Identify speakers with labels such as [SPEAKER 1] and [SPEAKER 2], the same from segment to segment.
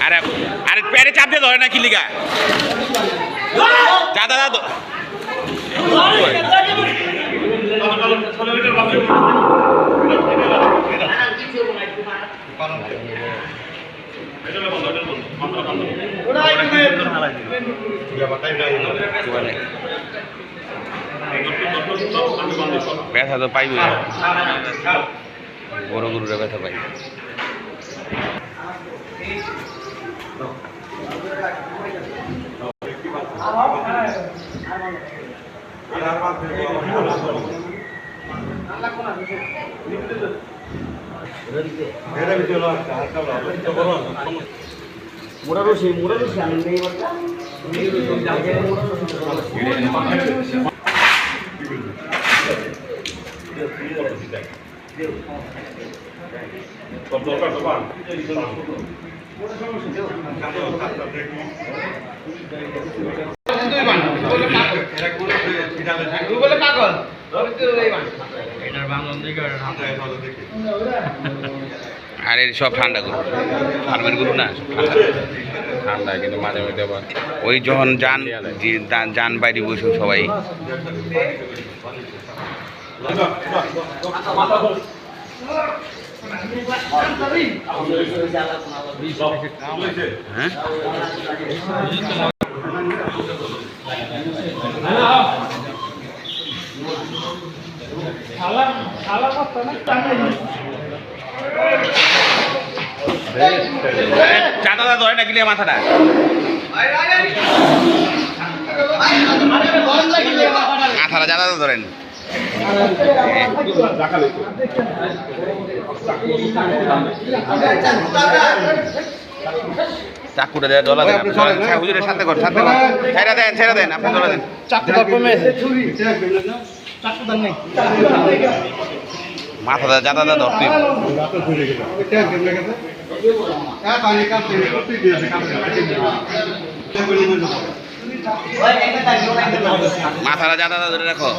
[SPEAKER 1] আরে আরে প্যারে চাপ দিয়ে ধরে না কি লিগা দাদা দাদা ব্যথা তো পাইবে বড় গরুরা ব্যথা পাই আর এর সব ঠান্ডা গরু ফার্মের গরু না ঠান্ডা কিন্তু মাঝে মধ্যে আবার ওই যখন যান বাইরে বসে সবাই হ্যাঁ চাঁদা ধরে না গিলে মাথাটা মাথাটা চাঁদা ধরেন চাকুটা দেয় দলা দেন হুজুরের সাথে কর ছেড়ে দেন আপনি দলা দেন মাথাটা চাঁদা ধরতে মাথাটা চাঁদা ধরে রাখো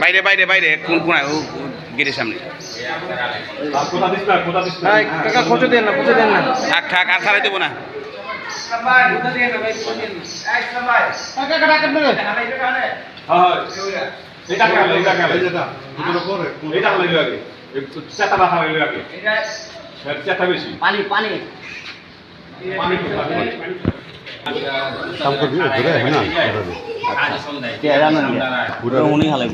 [SPEAKER 1] বাইরে বাইরে বাইরে কোন কোনায় গেটের সামনে থাক থাক আর ছাড়াই দেবো না
[SPEAKER 2] পানি পানি উনি হালাই